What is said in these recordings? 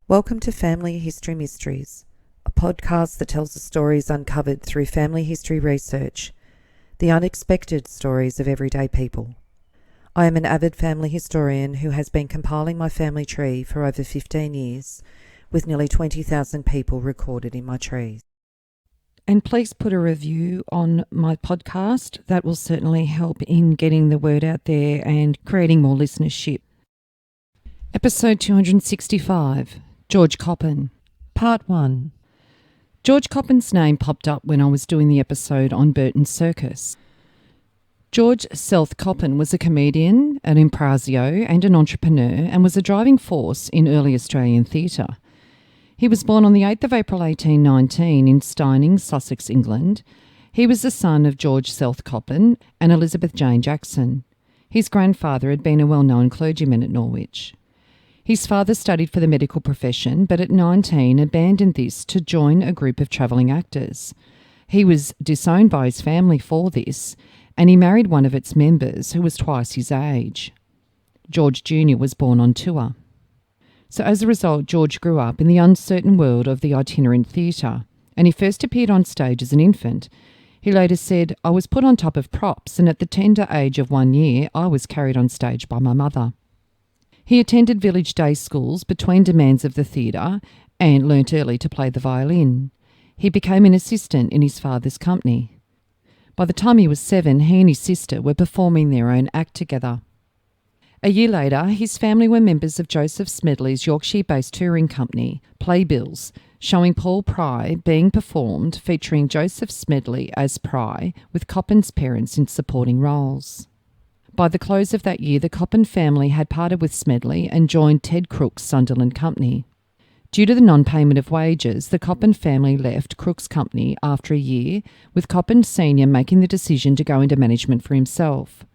Welcome to Family History Mysteries, a podcast that tells the stories uncovered through family history research, the unexpected stories of everyday people. I am an avid family historian who has been compiling my family tree for over 15 years, with nearly 20,000 people recorded in my trees. And please put a review on my podcast. That will certainly help in getting the word out there and creating more listenership. Episode 265. George Coppin. Part 1. George Coppin's name popped up when I was doing the episode on Burton Circus. George Selth Coppin was a comedian, an impresario and an entrepreneur, and was a driving force in early Australian theatre. He was born on the 8th of April 1819 in Steyning, Sussex, England. He was the son of George Selth Coppin and Elizabeth Jane Jackson. His grandfather had been a well-known clergyman at Norwich. His father studied for the medical profession, but at 19 abandoned this to join a group of travelling actors. He was disowned by his family for this, and he married one of its members who was twice his age. George Jr. was born on tour. So as a result, George grew up in the uncertain world of the itinerant theatre, and he first appeared on stage as an infant. He later said, "I was put on top of props, and at the tender age of 1 year, I was carried on stage by my mother." He attended village day schools between demands of the theatre and learnt early to play the violin. He became an assistant in his father's company. By the time he was 7, he and his sister were performing their own act together. A year later, his family were members of Joseph Smedley's Yorkshire-based touring company, Playbills, showing Paul Pry being performed featuring Joseph Smedley as Pry, with Coppin's parents in supporting roles. By the close of that year, the Coppin family had parted with Smedley and joined Ted Crook's Sunderland company. Due to the non-payment of wages, the Coppin family left Crook's company after a year, with Coppin Sr. making the decision to go into management for himself.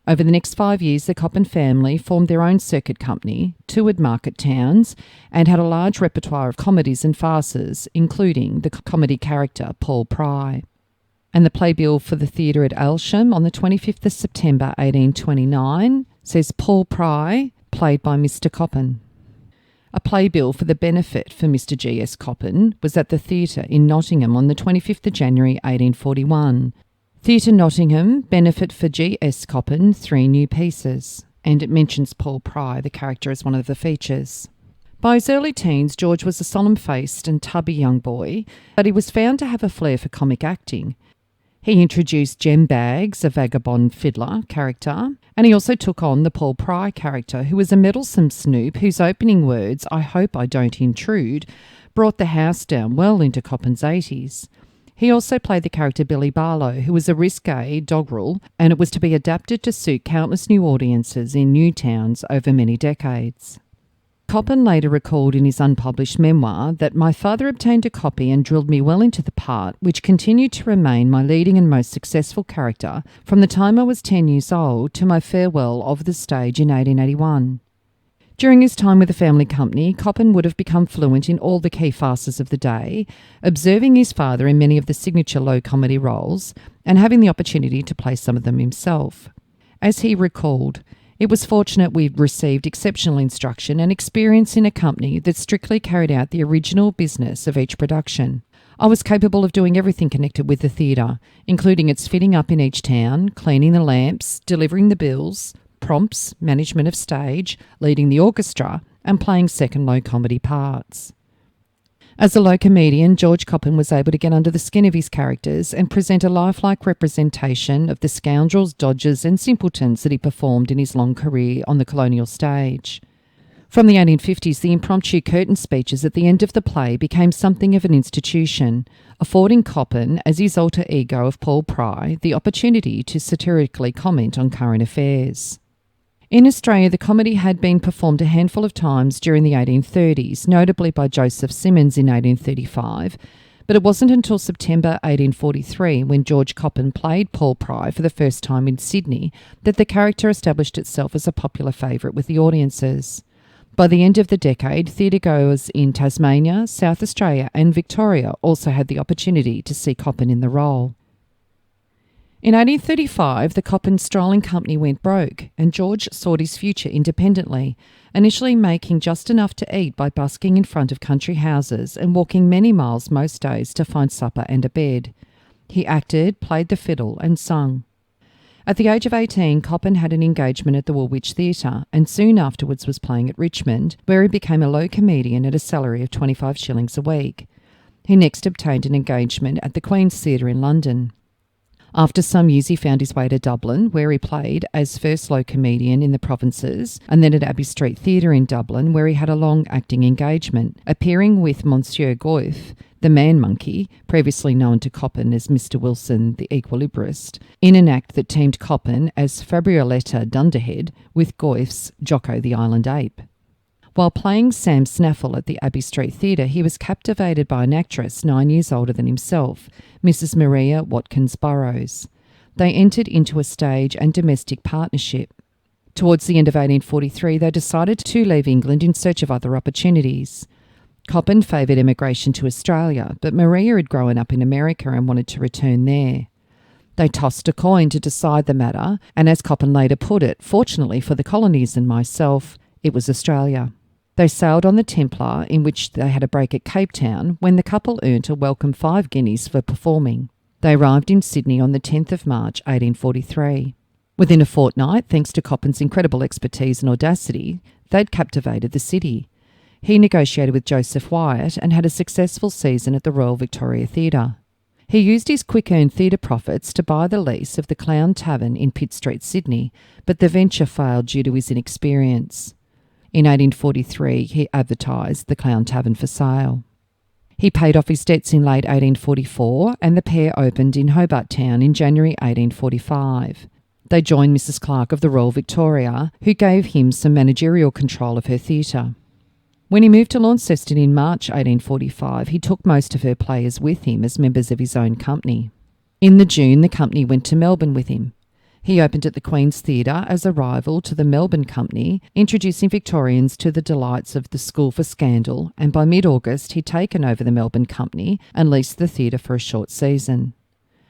Over the next 5 years, the Coppin family formed their own circuit company, toured market towns, and had a large repertoire of comedies and farces, including the comedy character Paul Pry. And the playbill for the theatre at Aylsham on the 25th of September 1829 says Paul Pry, played by Mr. Coppin. A playbill for the benefit for Mr. G.S. Coppin was at the theatre in Nottingham on the 25th of January 1841. Theatre Nottingham, benefit for G.S. Coppin, 3 new pieces. And it mentions Paul Pry, the character, as one of the features. By his early teens, George was a solemn-faced and tubby young boy, but he was found to have a flair for comic acting. He introduced Jem Baggs, a vagabond fiddler character, and he also took on the Paul Pry character, who was a meddlesome snoop whose opening words, "I hope I don't intrude," brought the house down well into Coppin's 80s. He also played the character Billy Barlow, who was a risque doggerel, and it was to be adapted to suit countless new audiences in new towns over many decades. Coppin later recalled in his unpublished memoir that my father obtained a copy and drilled me well into the part, which continued to remain my leading and most successful character from the time I was 10 years old to my farewell of the stage in 1881. During his time with the family company, Coppin would have become fluent in all the key farces of the day, observing his father in many of the signature low comedy roles and having the opportunity to play some of them himself. As he recalled, "It was fortunate we received exceptional instruction and experience in a company that strictly carried out the original business of each production. I was capable of doing everything connected with the theatre, including its fitting up in each town, cleaning the lamps, delivering the bills, prompts, management of stage, leading the orchestra, and playing second low comedy parts." As a low comedian, George Coppin was able to get under the skin of his characters and present a lifelike representation of the scoundrels, dodgers and simpletons that he performed in his long career on the colonial stage. From the 1850s, the impromptu curtain speeches at the end of the play became something of an institution, affording Coppin, as his alter ego of Paul Pry, the opportunity to satirically comment on current affairs. In Australia, the comedy had been performed a handful of times during the 1830s, notably by Joseph Simmons in 1835, but it wasn't until September 1843, when George Coppin played Paul Pry for the first time in Sydney, that the character established itself as a popular favourite with the audiences. By the end of the decade, theatregoers in Tasmania, South Australia and Victoria also had the opportunity to see Coppin in the role. In 1835, the Coppin Strolling Company went broke and George sought his future independently, initially making just enough to eat by busking in front of country houses and walking many miles most days to find supper and a bed. He acted, played the fiddle and sung. At the age of 18, Coppin had an engagement at the Woolwich Theatre and soon afterwards was playing at Richmond, where he became a low comedian at a salary of 25 shillings a week. He next obtained an engagement at the Queen's Theatre in London. After some years he found his way to Dublin, where he played as first low comedian in the provinces, and then at Abbey Street Theatre in Dublin, where he had a long acting engagement, appearing with Monsieur Goethe, the man monkey, previously known to Coppin as Mr. Wilson the equilibrist, in an act that teamed Coppin as Fabrioletta Dunderhead with Goethe's Jocko the Island Ape. While playing Sam Snaffle at the Abbey Street Theatre, he was captivated by an actress 9 years older than himself, Mrs. Maria Watkins Burroughs. They entered into a stage and domestic partnership. Towards the end of 1843, they decided to leave England in search of other opportunities. Coppin favoured emigration to Australia, but Maria had grown up in America and wanted to return there. They tossed a coin to decide the matter, and as Coppin later put it, fortunately for the colonies and myself, it was Australia. They sailed on the Templar, in which they had a break at Cape Town, when the couple earned a welcome 5 guineas for performing. They arrived in Sydney on the 10th of March 1843. Within a fortnight, thanks to Coppin's incredible expertise and audacity, they'd captivated the city. He negotiated with Joseph Wyatt and had a successful season at the Royal Victoria Theatre. He used his quick-earned theatre profits to buy the lease of the Clown Tavern in Pitt Street, Sydney, but the venture failed due to his inexperience. In 1843, he advertised the Clown Tavern for sale. He paid off his debts in late 1844 and the pair opened in Hobart Town in January 1845. They joined Mrs. Clark of the Royal Victoria, who gave him some managerial control of her theatre. When he moved to Launceston in March 1845, he took most of her players with him as members of his own company. In June, the company went to Melbourne with him. He opened at the Queen's Theatre as a rival to the Melbourne Company, introducing Victorians to the delights of the School for Scandal, and by mid-August he'd taken over the Melbourne Company and leased the theatre for a short season.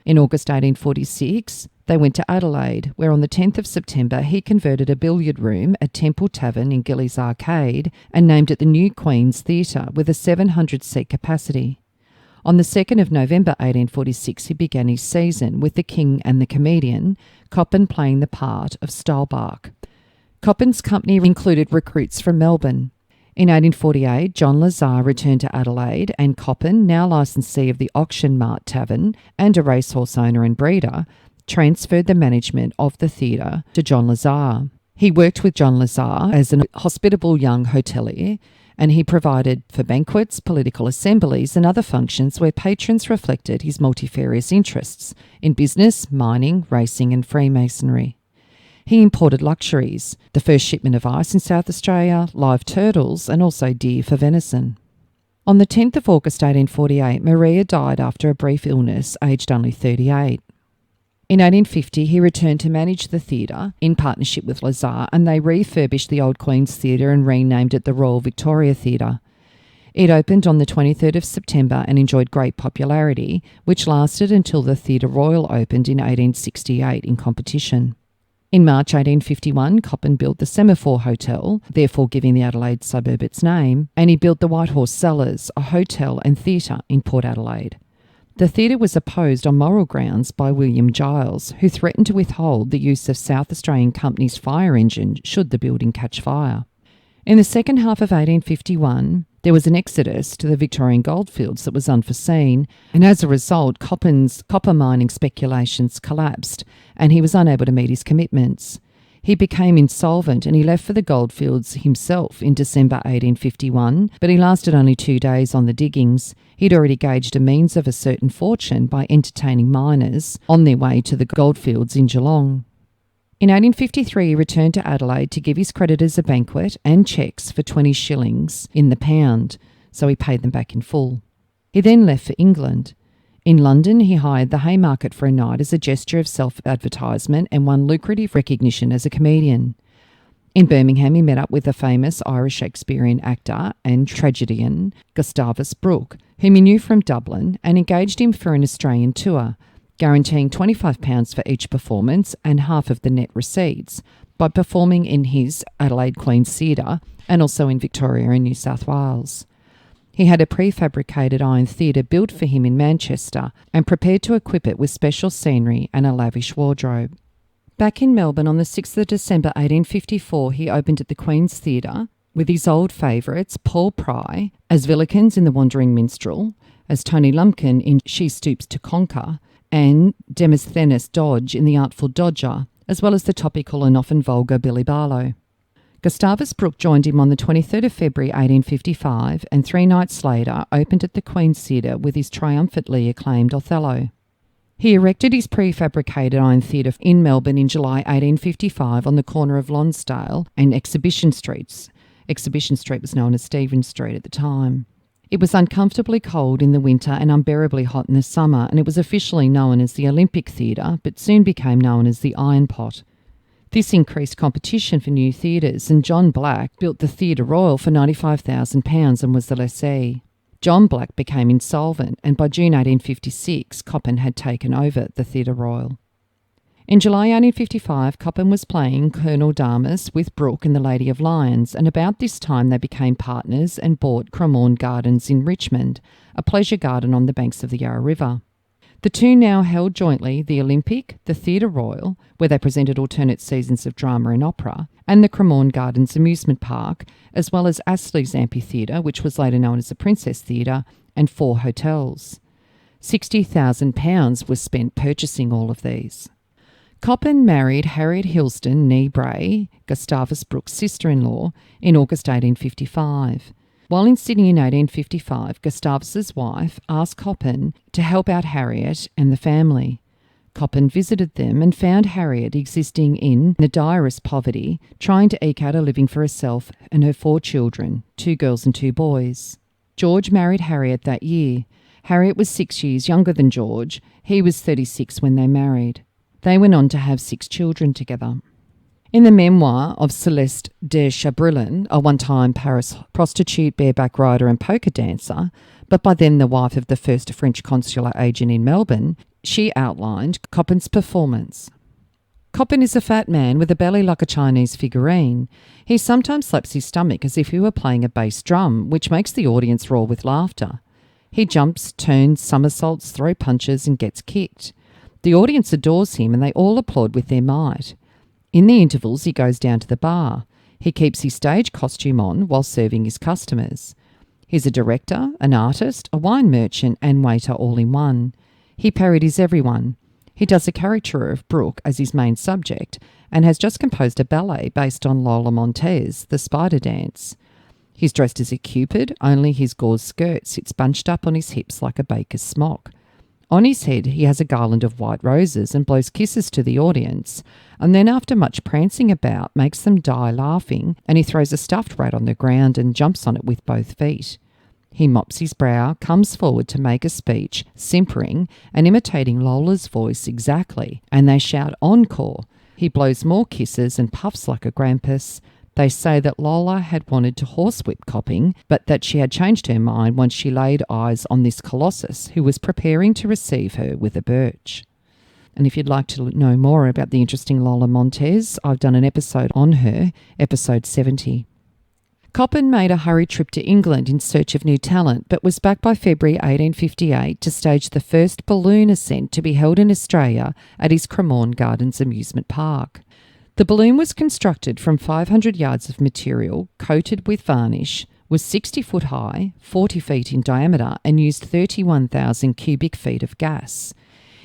In August 1846, they went to Adelaide, where on the 10th of September he converted a billiard room at Temple Tavern in Gillies Arcade and named it the New Queen's Theatre with a 700-seat capacity. On the 2nd of November 1846, he began his season with The King and the Comedian, Coppin playing the part of Stolbark. Coppin's company included recruits from Melbourne. In 1848, John Lazar returned to Adelaide and Coppin, now licensee of the Auction Mart Tavern and a racehorse owner and breeder, transferred the management of the theatre to John Lazar. He worked with John Lazar as an hospitable young hotelier, and he provided for banquets, political assemblies and other functions where patrons reflected his multifarious interests in business, mining, racing and Freemasonry. He imported luxuries, the first shipment of ice in South Australia, live turtles and also deer for venison. On the 10th of August 1848, Maria died after a brief illness, aged only 38. In 1850, he returned to manage the theatre in partnership with Lazar, and they refurbished the Old Queen's Theatre and renamed it the Royal Victoria Theatre. It opened on the 23rd of September and enjoyed great popularity, which lasted until the Theatre Royal opened in 1868 in competition. In March 1851, Coppin built the Semaphore Hotel, therefore giving the Adelaide suburb its name, and he built the White Horse Cellars, a hotel and theatre in Port Adelaide. The theatre was opposed on moral grounds by William Giles, who threatened to withhold the use of South Australian Company's fire engine should the building catch fire. In the second half of 1851, there was an exodus to the Victorian goldfields that was unforeseen, and as a result, Coppin's copper mining speculations collapsed, and he was unable to meet his commitments. He became insolvent and he left for the goldfields himself in December 1851, but he lasted only 2 days on the diggings. He'd already gauged a means of a certain fortune by entertaining miners on their way to the goldfields in Geelong. In 1853, he returned to Adelaide to give his creditors a banquet and cheques for 20 shillings in the pound, so he paid them back in full. He then left for England. In London, he hired the Haymarket for a night as a gesture of self-advertisement and won lucrative recognition as a comedian. In Birmingham, he met up with the famous Irish Shakespearean actor and tragedian Gustavus Brooke, whom he knew from Dublin, and engaged him for an Australian tour, guaranteeing £25 for each performance and half of the net receipts by performing in his Adelaide Queen's Theatre and also in Victoria and New South Wales. He had a prefabricated iron theatre built for him in Manchester and prepared to equip it with special scenery and a lavish wardrobe. Back in Melbourne on the 6th of December 1854, he opened at the Queen's Theatre with his old favourites Paul Pry as Villikins in The Wandering Minstrel, as Tony Lumpkin in She Stoops to Conquer, and Demosthenes Dodge in The Artful Dodger, as well as the topical and often vulgar Billy Barlow. Gustavus Brooke joined him on the 23rd of February 1855 and 3 nights later opened at the Queen's Theatre with his triumphantly acclaimed Othello. He erected his prefabricated iron theatre in Melbourne in July 1855 on the corner of Lonsdale and Exhibition Streets. Exhibition Street was known as Stephen Street at the time. It was uncomfortably cold in the winter and unbearably hot in the summer, and it was officially known as the Olympic Theatre, but soon became known as the Iron Pot. This increased competition for new theatres, and John Black built the Theatre Royal for £95,000 and was the lessee. John Black became insolvent, and by June 1856, Coppin had taken over the Theatre Royal. In July 1855, Coppin was playing Colonel Damas with Brooke in The Lady of Lions, and about this time they became partners and bought Cremorne Gardens in Richmond, a pleasure garden on the banks of the Yarra River. The two now held jointly the Olympic, the Theatre Royal, where they presented alternate seasons of drama and opera, and the Cremorne Gardens amusement park, as well as Astley's Amphitheatre, which was later known as the Princess Theatre, and 4 hotels. £60,000 was spent purchasing all of these. Coppin married Harriet Hilston nee Bray, Gustavus Brooke's sister-in-law, in August 1855. While in Sydney in 1855, Gustavus's wife asked Coppin to help out Harriet and the family. Coppin visited them and found Harriet existing in the direst poverty, trying to eke out a living for herself and her 4 children, 2 girls and 2 boys. George married Harriet that year. Harriet was 6 years younger than George. He was 36 when they married. They went on to have 6 children together. In the memoir of Celeste de Chabrillon, a one-time Paris prostitute, bareback rider and poker dancer, but by then the wife of the first French consular agent in Melbourne, she outlined Coppin's performance. Coppin is a fat man with a belly like a Chinese figurine. He sometimes slaps his stomach as if he were playing a bass drum, which makes the audience roar with laughter. He jumps, turns, somersaults, throws punches and gets kicked. The audience adores him and they all applaud with their might. In the intervals, he goes down to the bar. He keeps his stage costume on while serving his customers. He's a director, an artist, a wine merchant and waiter all in one. He parodies everyone. He does a caricature of Brooke as his main subject and has just composed a ballet based on Lola Montez, the spider dance. He's dressed as a cupid, only his gauze skirt sits bunched up on his hips like a baker's smock. On his head, he has a garland of white roses and blows kisses to the audience, and then after much prancing about, makes them die laughing, and he throws a stuffed rat on the ground and jumps on it with both feet. He mops his brow, comes forward to make a speech, simpering and imitating Lola's voice exactly, and they shout encore. He blows more kisses and puffs like a grampus. They say that Lola had wanted to horsewhip Coppin, but that she had changed her mind once she laid eyes on this colossus who was preparing to receive her with a birch. And if you'd like to know more about the interesting Lola Montez, I've done an episode on her, episode 70. Coppin made a hurried trip to England in search of new talent, but was back by February 1858 to stage the first balloon ascent to be held in Australia at his Cremorne Gardens amusement park. The balloon was constructed from 500 yards of material coated with varnish, was 60 foot high, 40 feet in diameter, and used 31,000 cubic feet of gas.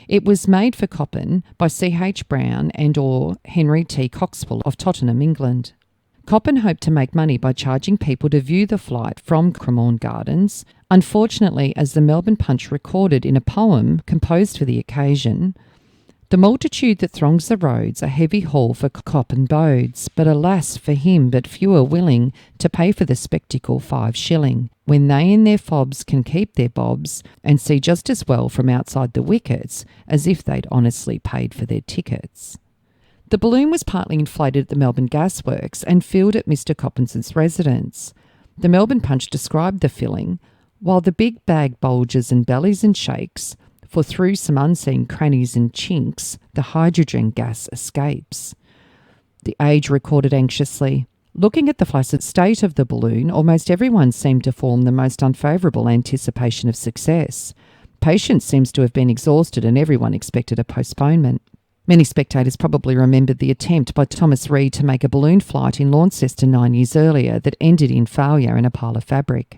It was made for Coppin by C.H. Brown and or Henry T. Coxwell of Tottenham, England. Coppin hoped to make money by charging people to view the flight from Cremorne Gardens. Unfortunately, as the Melbourne Punch recorded in a poem composed for the occasion, the multitude that throngs the roads a heavy haul for Coppin bodes, but alas for him, but few are willing to pay for the spectacle 5 shilling, when they in their fobs can keep their bobs and see just as well from outside the wickets as if they'd honestly paid for their tickets. The balloon was partly inflated at the Melbourne Gasworks and filled at Mr. Coppinson's residence. The Melbourne Punch described the filling, while the big bag bulges and bellies and shakes, for through some unseen crannies and chinks, the hydrogen gas escapes. The Age recorded anxiously, "Looking at the flaccid state of the balloon, almost everyone seemed to form the most unfavourable anticipation of success. Patience seems to have been exhausted and everyone expected a postponement." Many spectators probably remembered the attempt by Thomas Reid to make a balloon flight in Launceston 9 years earlier that ended in failure in a pile of fabric.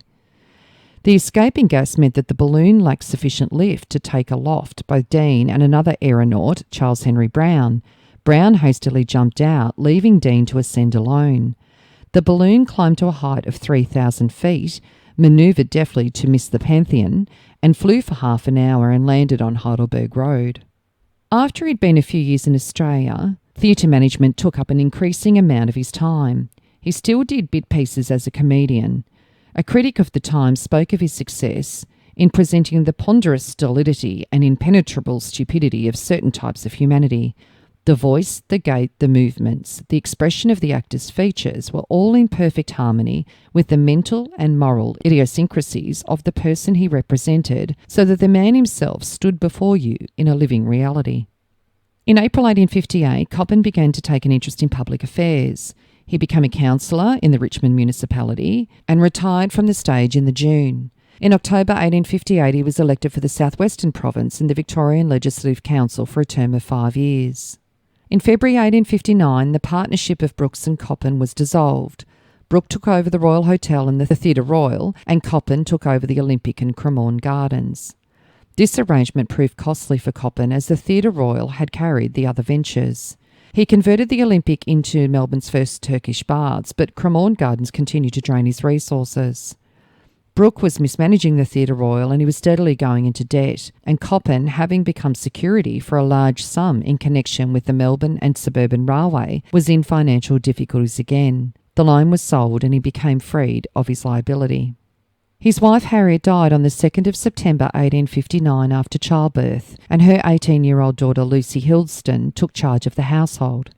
The escaping gas meant that the balloon lacked sufficient lift to take aloft both Dean and another aeronaut, Charles Henry Brown. Brown hastily jumped out, leaving Dean to ascend alone. The balloon climbed to a height of 3,000 feet, manoeuvred deftly to miss the Pantheon, and flew for half an hour and landed on Heidelberg Road. After he'd been a few years in Australia, theatre management took up an increasing amount of his time. He still did bit pieces as a comedian. A critic of the time spoke of his success in presenting the ponderous stolidity and impenetrable stupidity of certain types of humanity. The voice, the gait, the movements, the expression of the actor's features were all in perfect harmony with the mental and moral idiosyncrasies of the person he represented, so that the man himself stood before you in a living reality. In April 1858, Coppin began to take an interest in public affairs. He became a councillor in the Richmond municipality and retired from the stage in the June. In October 1858, he was elected for the South Western Province in the Victorian Legislative Council for a term of 5 years. In February 1859, the partnership of Brooks and Coppin was dissolved. Brooke took over the Royal Hotel and the Theatre Royal, and Coppin took over the Olympic and Cremorne Gardens. This arrangement proved costly for Coppin, as the Theatre Royal had carried the other ventures. He converted the Olympic into Melbourne's first Turkish baths, but Cremorne Gardens continued to drain his resources. Brooke was mismanaging the Theatre Royal and he was steadily going into debt, and Coppin, having become security for a large sum in connection with the Melbourne and Suburban Railway, was in financial difficulties again. The line was sold and he became freed of his liability. His wife Harriet died on the 2nd of September 1859 after childbirth, and her 18-year-old daughter Lucy Hildeston took charge of the household.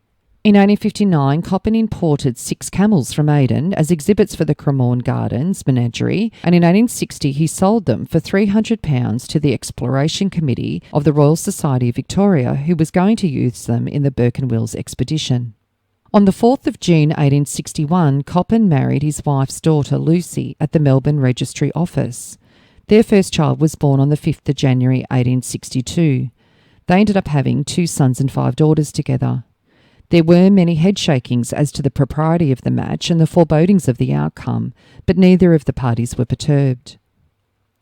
In 1859, Coppin imported 6 camels from Aden as exhibits for the Cremorne Gardens menagerie, and in 1860 he sold them for £300 to the Exploration Committee of the Royal Society of Victoria, who was going to use them in the Burke and Wills expedition. On the 4th of June 1861, Coppin married his wife's daughter Lucy at the Melbourne Registry Office. Their first child was born on the 5th of January 1862. They ended up having 2 sons and 5 daughters together. There were many headshakings as to the propriety of the match and the forebodings of the outcome, but neither of the parties were perturbed.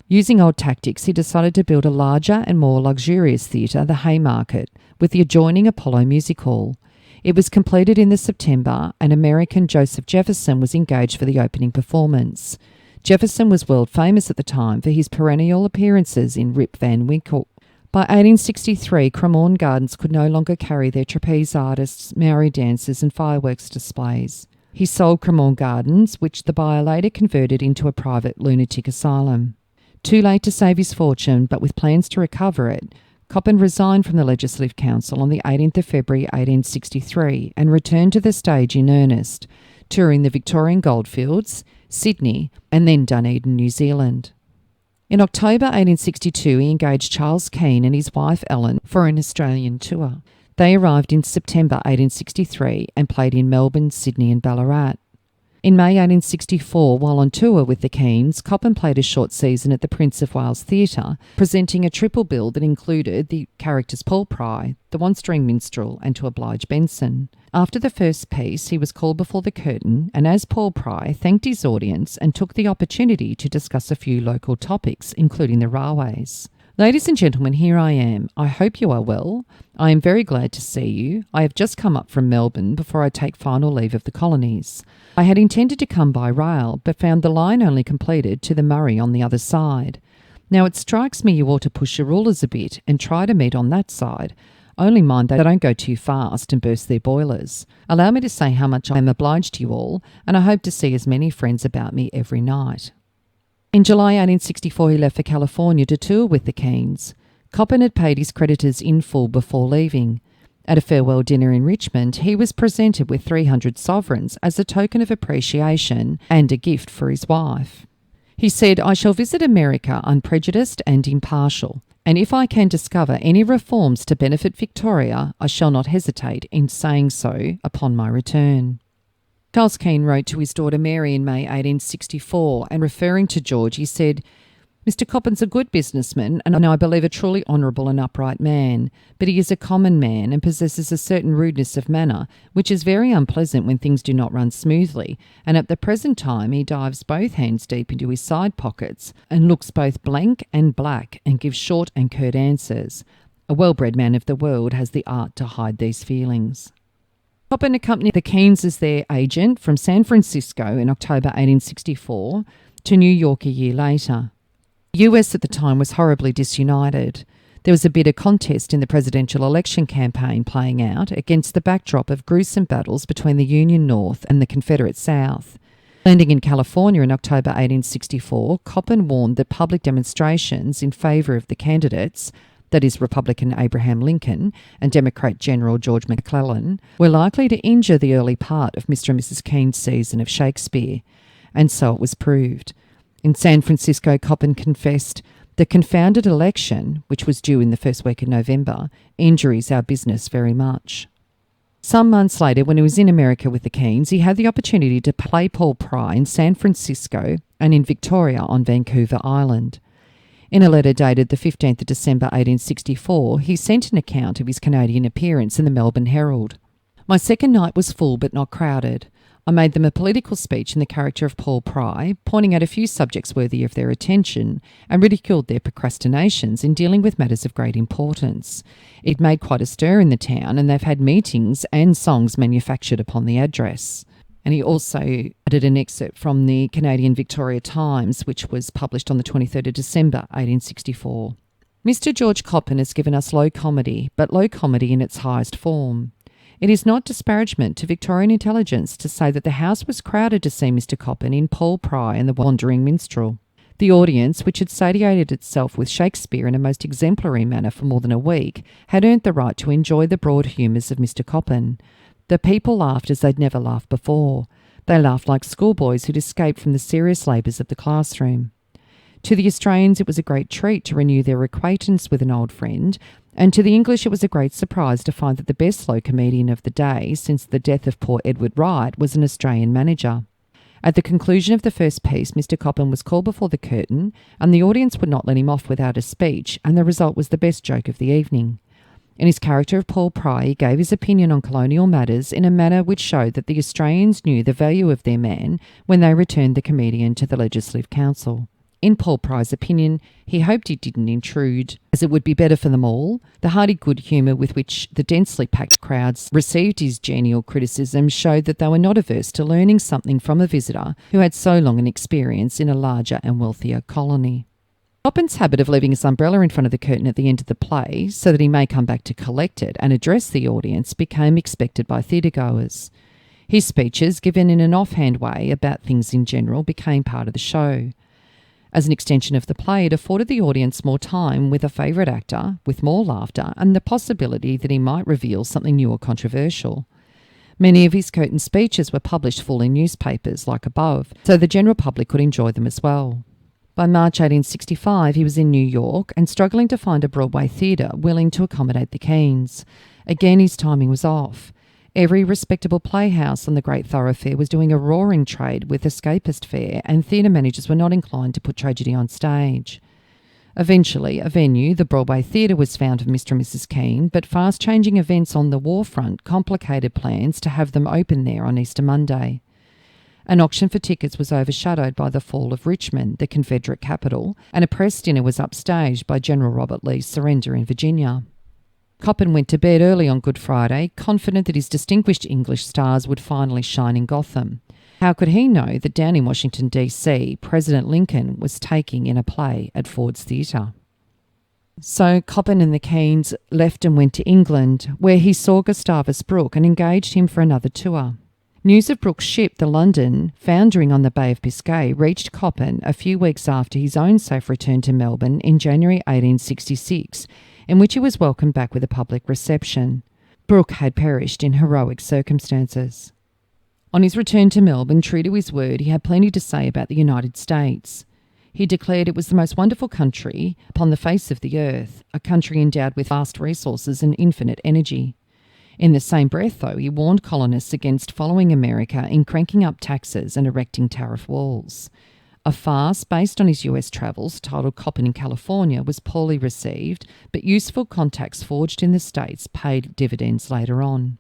Using old tactics, he decided to build a larger and more luxurious theatre, the Haymarket, with the adjoining Apollo Music Hall. It was completed in the September, and American Joseph Jefferson was engaged for the opening performance. Jefferson was world famous at the time for his perennial appearances in Rip Van Winkle. By 1863, Cremorne Gardens could no longer carry their trapeze artists, Maori dancers and fireworks displays. He sold Cremorne Gardens, which the buyer later converted into a private lunatic asylum. Too late to save his fortune, but with plans to recover it, Coppin resigned from the Legislative Council on the 18th of February 1863 and returned to the stage in earnest, touring the Victorian goldfields, Sydney and then Dunedin, New Zealand. In October 1862, he engaged Charles Keane and his wife Ellen for an Australian tour. They arrived in September 1863 and played in Melbourne, Sydney and Ballarat. In May 1864, while on tour with the Keanes, Coppin played a short season at the Prince of Wales Theatre, presenting a triple bill that included the characters Paul Pry, the one-string minstrel, and To Oblige Benson. After the first piece, he was called before the curtain, and as Paul Pry thanked his audience and took the opportunity to discuss a few local topics, including the railways. Ladies and gentlemen, here I am. I hope you are well. I am very glad to see you. I have just come up from Melbourne before I take final leave of the colonies. I had intended to come by rail, but found the line only completed to the Murray on the other side. Now it strikes me you ought to push your rulers a bit and try to meet on that side. Only mind they don't go too fast and burst their boilers. Allow me to say how much I am obliged to you all, and I hope to see as many friends about me every night. In July 1864, he left for California to tour with the Keanes. Coppin had paid his creditors in full before leaving. At a farewell dinner in Richmond, he was presented with 300 sovereigns as a token of appreciation and a gift for his wife. He said, "I shall visit America unprejudiced and impartial. and if I can discover any reforms to benefit Victoria, I shall not hesitate in saying so upon my return. Charles Keene wrote to his daughter Mary in May 1864, and referring to George, he said, "Mr. Coppin's a good businessman, and I believe a truly honourable and upright man, but he is a common man and possesses a certain rudeness of manner, which is very unpleasant when things do not run smoothly, and at the present time he dives both hands deep into his side pockets, and looks both blank and black, and gives short and curt answers. A well-bred man of the world has the art to hide these feelings." Coppin accompanied the Keynes as their agent from San Francisco in October 1864 to New York a year later. The US at the time was horribly disunited. There was a bitter contest in the presidential election campaign playing out against the backdrop of gruesome battles between the Union North and the Confederate South. Landing in California in October 1864, Coppin warned that public demonstrations in favour of the candidates, that is Republican Abraham Lincoln and Democrat General George McClellan, were likely to injure the early part of Mr. and Mrs. Keynes' season of Shakespeare. And so it was proved. In San Francisco, Coppin confessed, "The confounded election, which was due in the first week of November, injures our business very much." Some months later, when he was in America with the Keynes, he had the opportunity to play Paul Pry in San Francisco and in Victoria on Vancouver Island. In a letter dated the 15th of December 1864, he sent an account of his Canadian appearance in the Melbourne Herald. "My second night was full but not crowded. I made them a political speech in the character of Paul Pry, pointing out a few subjects worthy of their attention, and ridiculed their procrastinations in dealing with matters of great importance. It made quite a stir in the town, and they've had meetings and songs manufactured upon the address." And he also added an excerpt from the Canadian Victoria Times, which was published on the 23rd of December 1864. "Mr. George Coppin has given us low comedy, but low comedy in its highest form. It is not disparagement to Victorian intelligence to say that the house was crowded to see Mr. Coppin in Paul Pry and the Wandering Minstrel. The audience, which had satiated itself with Shakespeare in a most exemplary manner for more than a week, had earned the right to enjoy the broad humours of Mr. Coppin. The people laughed as they'd never laughed before. They laughed like schoolboys who'd escaped from the serious labours of the classroom. To the Australians it was a great treat to renew their acquaintance with an old friend, and to the English it was a great surprise to find that the best slow comedian of the day since the death of poor Edward Wright was an Australian manager. At the conclusion of the first piece, Mr. Coppin was called before the curtain, and the audience would not let him off without a speech, and the result was the best joke of the evening. In his character of Paul Pry, he gave his opinion on colonial matters in a manner which showed that the Australians knew the value of their man when they returned the comedian to the Legislative Council. In Paul Pry's opinion, he hoped he didn't intrude, as it would be better for them all. The hearty good humour with which the densely packed crowds received his genial criticism showed that they were not averse to learning something from a visitor who had so long an experience in a larger and wealthier colony. Coppin's habit of leaving his umbrella in front of the curtain at the end of the play, so that he may come back to collect it and address the audience, became expected by theatre-goers. His speeches, given in an offhand way about things in general, became part of the show. As an extension of the play, it afforded the audience more time with a favourite actor, with more laughter, and the possibility that he might reveal something new or controversial. Many of his curtain speeches were published full in newspapers, like above, so the general public could enjoy them as well. By March 1865, he was in New York and struggling to find a Broadway theatre willing to accommodate the Keynes. Again, his timing was off. Every respectable playhouse on the great thoroughfare was doing a roaring trade with escapist fare, and theatre managers were not inclined to put tragedy on stage. Eventually, a venue, the Broadway Theatre, was found for Mr. and Mrs. Keene, but fast-changing events on the war front complicated plans to have them open there on Easter Monday. An auction for tickets was overshadowed by the fall of Richmond, the Confederate capital, and a press dinner was upstaged by General Robert Lee's surrender in Virginia. Coppin went to bed early on Good Friday, confident that his distinguished English stars would finally shine in Gotham. How could he know that down in Washington, D.C., President Lincoln was taking in a play at Ford's Theatre? So Coppin and the Keynes left and went to England, where he saw Gustavus Brooke and engaged him for another tour. News of Brooke's ship, the London, foundering on the Bay of Biscay, reached Coppin a few weeks after his own safe return to Melbourne in January 1866, in which he was welcomed back with a public reception. Brooke had perished in heroic circumstances. On his return to Melbourne, true to his word, he had plenty to say about the United States. He declared it was the most wonderful country upon the face of the earth, a country endowed with vast resources and infinite energy. In the same breath, though, he warned colonists against following America in cranking up taxes and erecting tariff walls. A farce based on his US travels, titled Coppin in California, was poorly received, but useful contacts forged in the States paid dividends later on.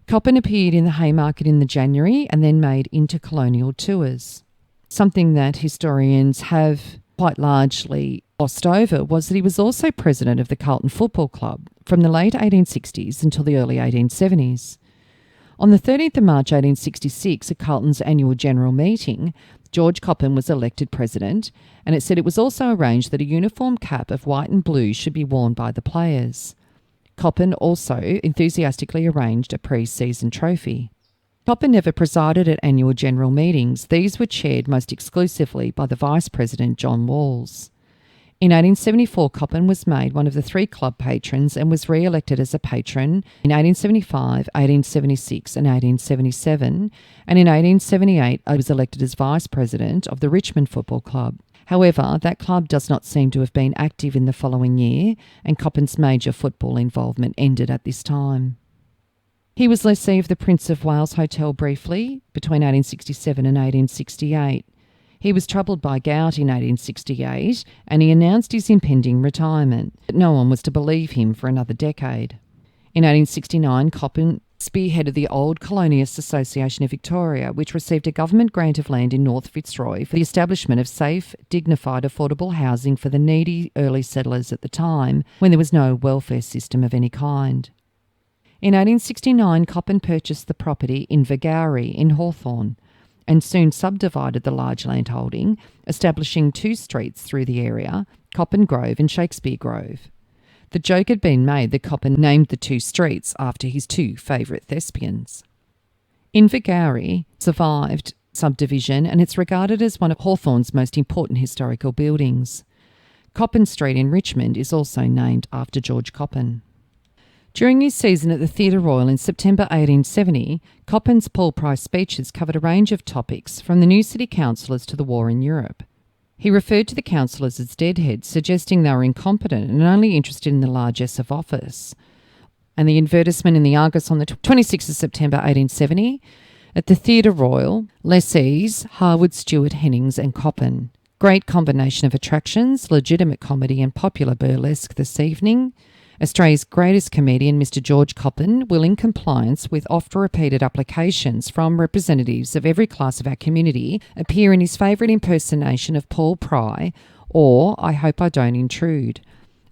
Coppin appeared in the Haymarket in the January and then made intercolonial tours. Something that historians have quite largely glossed over was that he was also president of the Carlton Football Club from the late 1860s until the early 1870s. On the 13th of March 1866, at Carlton's annual general meeting, George Coppin was elected president, and it said it was also arranged that a uniform cap of white and blue should be worn by the players. Coppin also enthusiastically arranged a pre-season trophy. Coppin never presided at annual general meetings. These were chaired most exclusively by the Vice President John Walls. In 1874, Coppin was made one of the 3 club patrons and was re-elected as a patron in 1875, 1876 and 1877, and in 1878 he was elected as Vice President of the Richmond Football Club. However, that club does not seem to have been active in the following year, and Coppin's major football involvement ended at this time. He was lessee of the Prince of Wales Hotel briefly between 1867 and 1868. He was troubled by gout in 1868 and he announced his impending retirement, but no one was to believe him for another decade. In 1869, Coppin spearheaded the Old Colonists Association of Victoria, which received a government grant of land in North Fitzroy for the establishment of safe, dignified, affordable housing for the needy early settlers at the time, when there was no welfare system of any kind. In 1869, Coppin purchased the property in Vagari in Hawthorn and soon subdivided the large landholding, establishing 2 streets through the area, Coppin Grove and Shakespeare Grove. The joke had been made that Coppin named the 2 streets after his 2 favourite thespians. Invergowrie survived subdivision and it's regarded as one of Hawthorn's most important historical buildings. Coppin Street in Richmond is also named after George Coppin. During his season at the Theatre Royal in September 1870, Coppin's Paul Pry speeches covered a range of topics, from the new city councillors to the war in Europe. He referred to the councillors as deadheads, suggesting they were incompetent and only interested in the largesse of office. And the advertisement in the Argus on the 26th of September 1870, at the Theatre Royal, lessees Harwood, Stewart, Hennings and Coppin. Great combination of attractions, legitimate comedy and popular burlesque this evening. Australia's greatest comedian, Mr. George Coppin, will, in compliance with oft-repeated applications from representatives of every class of our community, appear in his favourite impersonation of Paul Pry, or I Hope I Don't Intrude.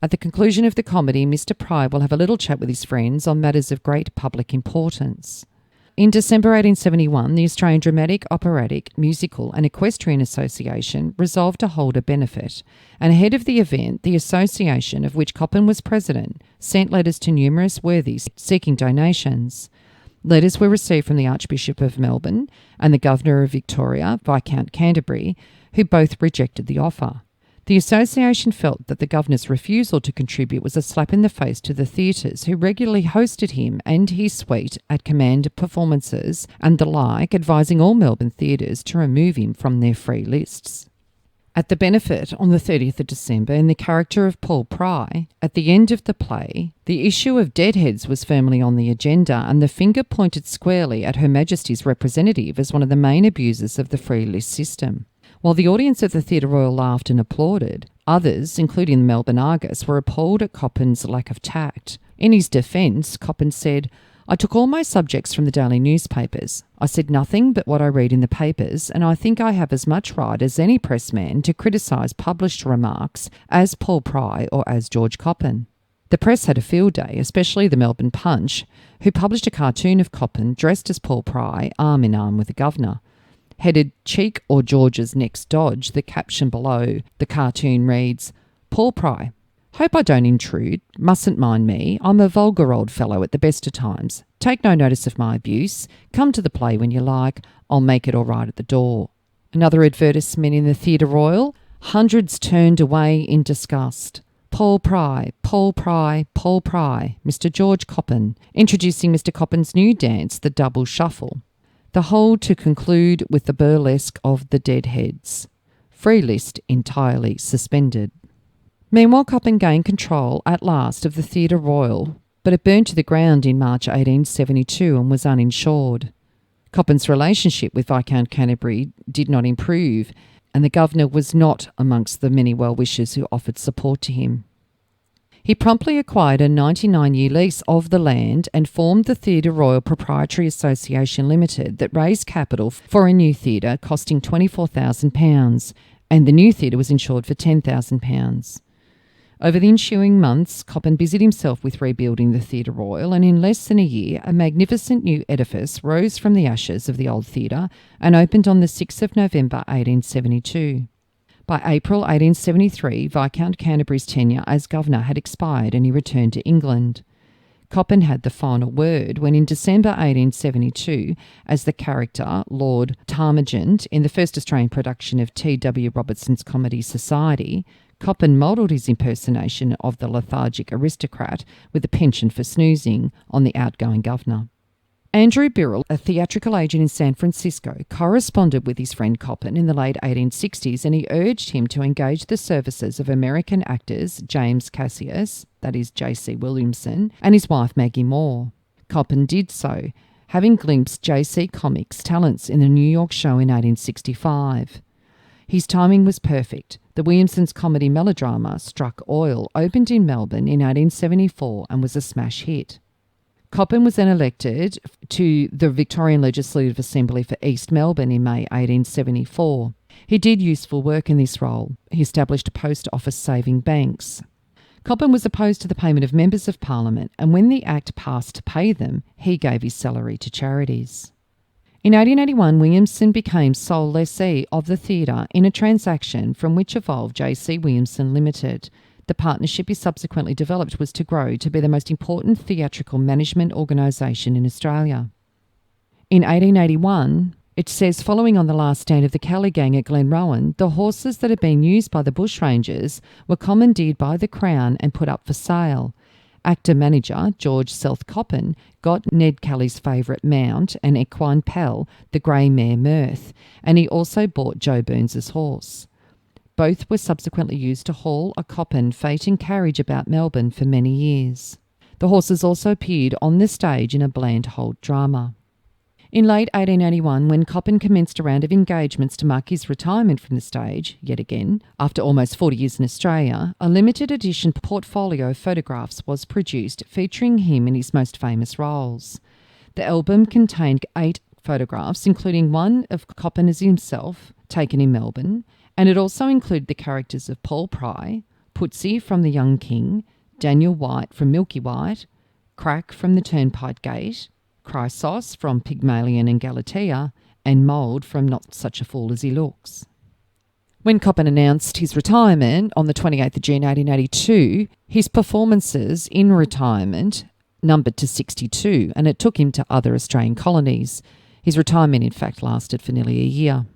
At the conclusion of the comedy, Mr. Pry will have a little chat with his friends on matters of great public importance. In December 1871, the Australian Dramatic, Operatic, Musical and Equestrian Association resolved to hold a benefit, and ahead of the event, the association, of which Coppin was president, sent letters to numerous worthies seeking donations. Letters were received from the Archbishop of Melbourne and the Governor of Victoria, Viscount Canterbury, who both rejected the offer. The association felt that the Governor's refusal to contribute was a slap in the face to the theatres, who regularly hosted him and his suite at command performances and the like, advising all Melbourne theatres to remove him from their free lists. At the benefit on the 30th of December, in the character of Paul Pry, at the end of the play, the issue of deadheads was firmly on the agenda and the finger pointed squarely at Her Majesty's representative as one of the main abusers of the free list system. While the audience at the Theatre Royal laughed and applauded, others, including the Melbourne Argus, were appalled at Coppin's lack of tact. In his defence, Coppin said, "I took all my subjects from the daily newspapers. I said nothing but what I read in the papers, and I think I have as much right as any pressman to criticise published remarks as Paul Pry or as George Coppin." The press had a field day, especially the Melbourne Punch, who published a cartoon of Coppin dressed as Paul Pry, arm in arm with the Governor. Headed Cheek or George's Next Dodge, the caption below the cartoon reads, "Paul Pry, hope I don't intrude, mustn't mind me, I'm a vulgar old fellow at the best of times. Take no notice of my abuse, come to the play when you like, I'll make it all right at the door." Another advertisement in the Theatre Royal, hundreds turned away in disgust. Paul Pry, Paul Pry, Paul Pry, Mr. George Coppin, introducing Mr. Coppin's new dance, the double shuffle. The whole to conclude with the burlesque of the deadheads. free list entirely suspended. Meanwhile, Coppin gained control at last of the Theatre Royal, but it burned to the ground in March 1872 and was uninsured. Coppin's relationship with Viscount Canterbury did not improve, and the governor was not amongst the many well-wishers who offered support to him. He promptly acquired a 99-year lease of the land and formed the Theatre Royal Proprietary Association Limited that raised capital for a new theatre costing £24,000, and the new theatre was insured for £10,000. Over the ensuing months, Coppin busied himself with rebuilding the Theatre Royal, and in less than a year, a magnificent new edifice rose from the ashes of the old theatre and opened on the 6th of November 1872. By April 1873, Viscount Canterbury's tenure as governor had expired and he returned to England. Coppin had the final word when in December 1872, as the character Lord Ptarmigant in the first Australian production of T.W. Robertson's Comedy Society, Coppin modelled his impersonation of the lethargic aristocrat with a penchant for snoozing on the outgoing governor. Andrew Birrell, a theatrical agent in San Francisco, corresponded with his friend Coppin in the late 1860s, and he urged him to engage the services of American actors James Cassius, that is J.C. Williamson, and his wife Maggie Moore. Coppin did so, having glimpsed J.C. Comics' talents in the New York show in 1865. His timing was perfect. The Williamsons' comedy melodrama Struck Oil opened in Melbourne in 1874 and was a smash hit. Coppin was then elected to the Victorian Legislative Assembly for East Melbourne in May 1874. He did useful work in this role. He established a post office saving banks. Coppin was opposed to the payment of members of Parliament, and when the Act passed to pay them, he gave his salary to charities. In 1881, Williamson became sole lessee of the theatre in a transaction from which evolved J.C. Williamson Limited. The partnership he subsequently developed was to grow to be the most important theatrical management organisation in Australia. In 1881, it says, following on the last stand of the Kelly gang at Glenrowan, the horses that had been used by the bushrangers were commandeered by the Crown and put up for sale. Actor-manager George Selth Coppin got Ned Kelly's favourite mount, an equine pal, the grey mare Mirth, and he also bought Joe Burns's horse. Both were subsequently used to haul a Coppin phaeton carriage about Melbourne for many years. The horses also appeared on the stage in a Bland Holt drama. In late 1881, when Coppin commenced a round of engagements to mark his retirement from the stage, yet again, after almost 40 years in Australia, a limited edition portfolio of photographs was produced featuring him in his most famous roles. The album contained 8 photographs, including one of Coppin as himself, taken in Melbourne, and it also included the characters of Paul Pry, Putsey from The Young King, Daniel White from Milky White, Crack from The Turnpike Gate, Chrysos from Pygmalion and Galatea, and Mould from Not Such a Fool as He Looks. When Coppin announced his retirement on the 28th of June 1882, his performances in retirement numbered to 62, and it took him to other Australian colonies. His retirement, in fact, lasted for nearly a year.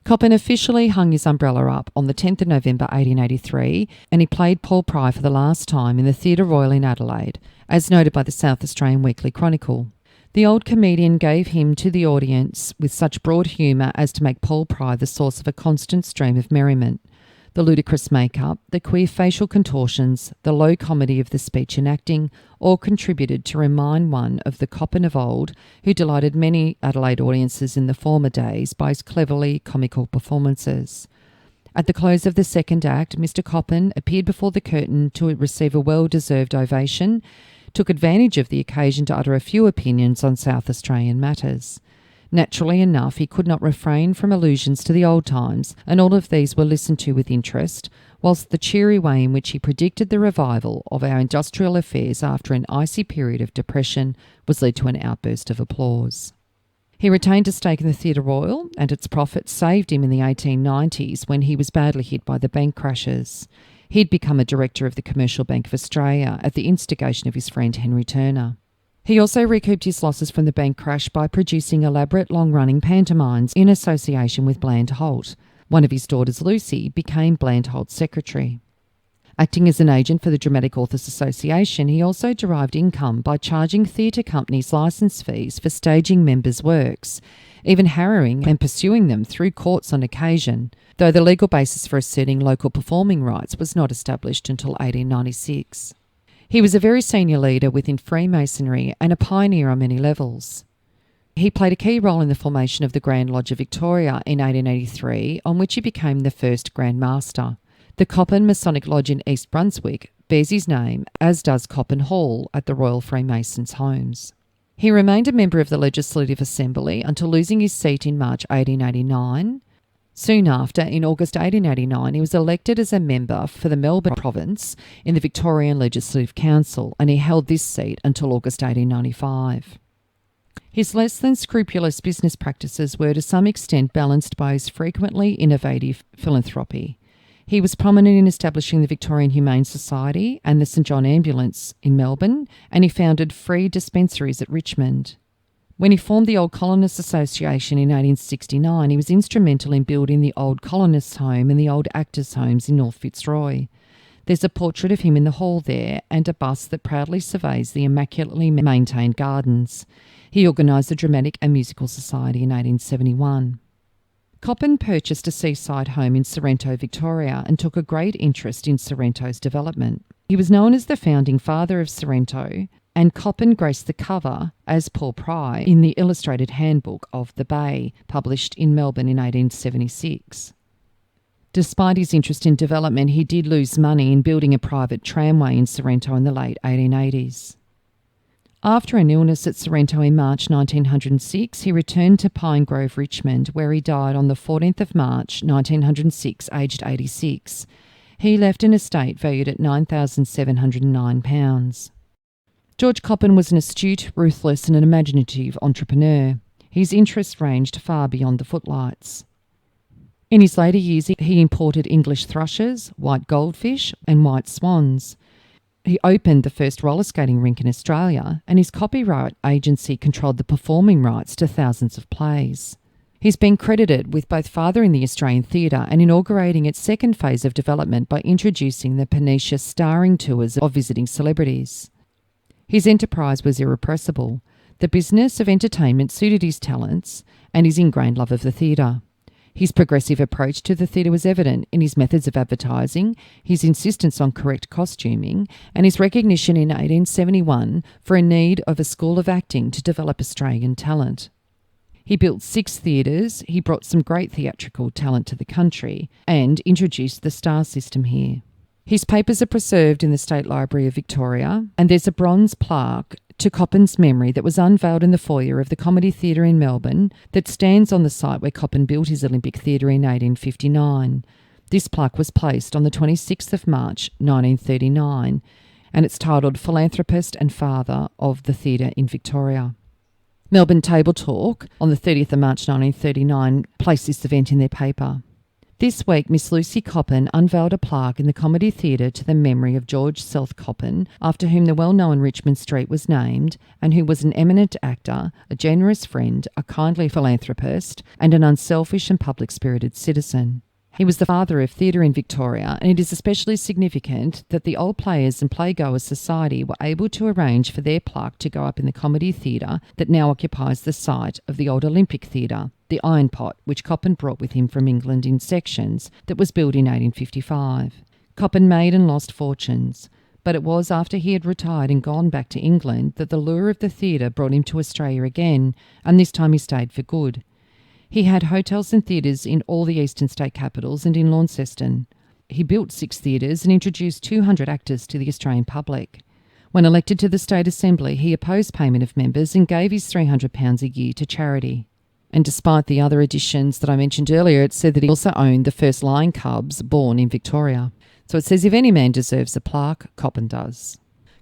Coppin officially hung his umbrella up on the 10th of November 1883, and he played Paul Pry for the last time in the Theatre Royal in Adelaide, as noted by the South Australian Weekly Chronicle. The old comedian gave him to the audience with such broad humour as to make Paul Pry the source of a constant stream of merriment. The ludicrous makeup, the queer facial contortions, the low comedy of the speech and acting all contributed to remind one of the Coppin of old, who delighted many Adelaide audiences in the former days by his cleverly comical performances. At the close of the second act, Mr. Coppin appeared before the curtain to receive a well-deserved ovation, took advantage of the occasion to utter a few opinions on South Australian matters. Naturally enough, he could not refrain from allusions to the old times, and all of these were listened to with interest, whilst the cheery way in which he predicted the revival of our industrial affairs after an icy period of depression was led to an outburst of applause. He retained a stake in the Theatre Royal, and its profits saved him in the 1890s when he was badly hit by the bank crashes. He'd become a director of the Commercial Bank of Australia at the instigation of his friend Henry Turner. He also recouped his losses from the bank crash by producing elaborate long-running pantomimes in association with Bland Holt. One of his daughters, Lucy, became Bland Holt's secretary. Acting as an agent for the Dramatic Authors Association, he also derived income by charging theatre companies licence fees for staging members' works, even harrowing and pursuing them through courts on occasion, though the legal basis for asserting local performing rights was not established until 1896. He was a very senior leader within Freemasonry and a pioneer on many levels. He played a key role in the formation of the Grand Lodge of Victoria in 1883, on which he became the first Grand Master. The Coppin Masonic Lodge in East Brunswick bears his name, as does Coppin Hall at the Royal Freemasons' homes. He remained a member of the Legislative Assembly until losing his seat in March 1889. Soon after, in August 1889, he was elected as a member for the Melbourne province in the Victorian Legislative Council, and he held this seat until August 1895. His less than scrupulous business practices were to some extent balanced by his frequently innovative philanthropy. He was prominent in establishing the Victorian Humane Society and the St John Ambulance in Melbourne, and he founded free dispensaries at Richmond. When he formed the Old Colonists Association in 1869, he was instrumental in building the Old Colonists' Home and the Old Actors' Homes in North Fitzroy. There's a portrait of him in the hall there and a bust that proudly surveys the immaculately maintained gardens. He organised the Dramatic and Musical Society in 1871. Coppin purchased a seaside home in Sorrento, Victoria, and took a great interest in Sorrento's development. He was known as the founding father of Sorrento, and Coppin graced the cover as Paul Pry in the Illustrated Handbook of the Bay, published in Melbourne in 1876. Despite his interest in development, he did lose money in building a private tramway in Sorrento in the late 1880s. After an illness at Sorrento in March 1906, he returned to Pine Grove, Richmond, where he died on the 14th of March 1906, aged 86. He left an estate valued at £9,709. George Coppin was an astute, ruthless and an imaginative entrepreneur. His interests ranged far beyond the footlights. In his later years, he imported English thrushes, white goldfish and white swans. He opened the first roller skating rink in Australia, and his copyright agency controlled the performing rights to thousands of plays. He's been credited with both fathering the Australian theatre and inaugurating its second phase of development by introducing the Penicia starring tours of visiting celebrities. His enterprise was irrepressible. The business of entertainment suited his talents and his ingrained love of the theatre. His progressive approach to the theatre was evident in his methods of advertising, his insistence on correct costuming, and his recognition in 1871 for a need of a school of acting to develop Australian talent. He built 6 theatres, he brought some great theatrical talent to the country, and introduced the star system here. His papers are preserved in the State Library of Victoria, and there's a bronze plaque to Coppin's memory that was unveiled in the foyer of the Comedy Theatre in Melbourne that stands on the site where Coppin built his Olympic Theatre in 1859. This plaque was placed on the 26th of March 1939, and it's titled Philanthropist and Father of the Theatre in Victoria. Melbourne Table Talk on the 30th of March 1939 placed this event in their paper. This week, Miss Lucy Coppin unveiled a plaque in the Comedy Theatre to the memory of George Selth Coppin, after whom the well-known Richmond Street was named, and who was an eminent actor, a generous friend, a kindly philanthropist, and an unselfish and public-spirited citizen. He was the father of theatre in Victoria, and it is especially significant that the Old Players and Playgoers Society were able to arrange for their plaque to go up in the Comedy Theatre that now occupies the site of the old Olympic Theatre, the Iron Pot, which Coppin brought with him from England in sections, that was built in 1855. Coppin made and lost fortunes, but it was after he had retired and gone back to England that the lure of the theatre brought him to Australia again, and this time he stayed for good. He had hotels and theatres in all the eastern state capitals and in Launceston. He built 6 theatres and introduced 200 actors to the Australian public. When elected to the State Assembly, he opposed payment of members and gave his £300 a year to charity. And despite the other additions that I mentioned earlier, it said that he also owned the first lion cubs born in Victoria. So it says if any man deserves a plaque, Coppin does.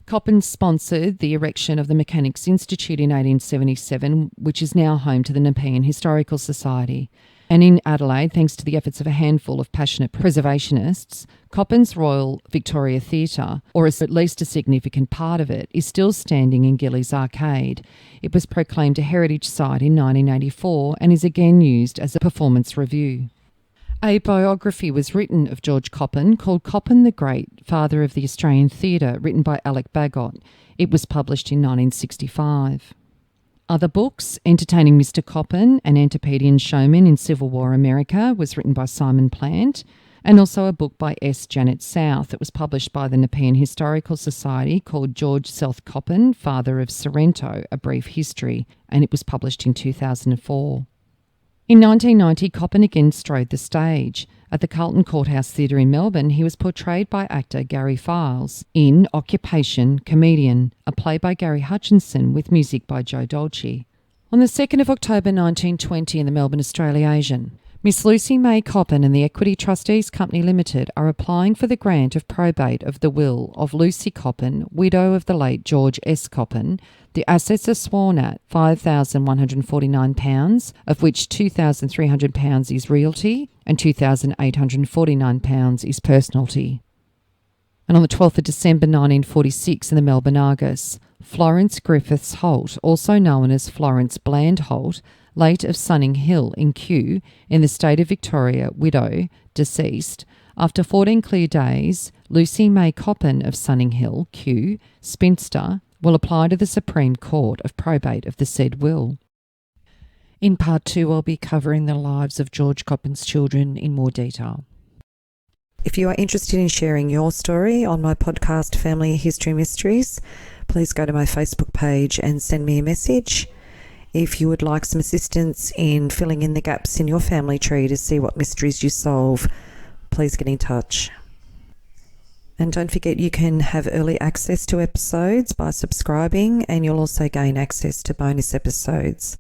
Coppin sponsored the erection of the Mechanics Institute in 1877, which is now home to the Nepean Historical Society. And in Adelaide, thanks to the efforts of a handful of passionate preservationists, Coppin's Royal Victoria Theatre, or at least a significant part of it, is still standing in Gillies Arcade. It was proclaimed a heritage site in 1984 and is again used as a performance revue. A biography was written of George Coppin called Coppin the Great, Father of the Australian Theatre, written by Alec Bagot. It was published in 1965. Other books, Entertaining Mr. Coppin, An Antipodean Showman in Civil War America, was written by Simon Plant, and also a book by S. Janet South that was published by the Nepean Historical Society called George Selth Coppin, Father of Sorrento, A Brief History, and it was published in 2004. In 1990, Coppin again strode the stage. At the Carlton Courthouse Theatre in Melbourne, he was portrayed by actor Gary Files in Occupation Comedian, a play by Gary Hutchinson with music by Joe Dolce. On the 2nd of October 1920 in the Melbourne Australian, Miss Lucy May Coppin and the Equity Trustees Company Limited are applying for the grant of probate of the will of Lucy Coppin, widow of the late George S. Coppin. The assets are sworn at £5,149, of which £2,300 is realty and £2,849 is personalty. And on the 12th of December 1946 in the Melbourne Argus, Florence Griffiths Holt, also known as Florence Bland Holt, late of Sunning Hill in Kew, in the state of Victoria, widow, deceased. After 14 clear days, Lucy May Coppin of Sunning Hill, Kew, spinster, will apply to the Supreme Court of probate of the said will. In part 2, I'll be covering the lives of George Coppin's children in more detail. If you are interested in sharing your story on my podcast, Family History Mysteries, please go to my Facebook page and send me a message. If you would like some assistance in filling in the gaps in your family tree to see what mysteries you solve, please get in touch. And don't forget, you can have early access to episodes by subscribing, and you'll also gain access to bonus episodes.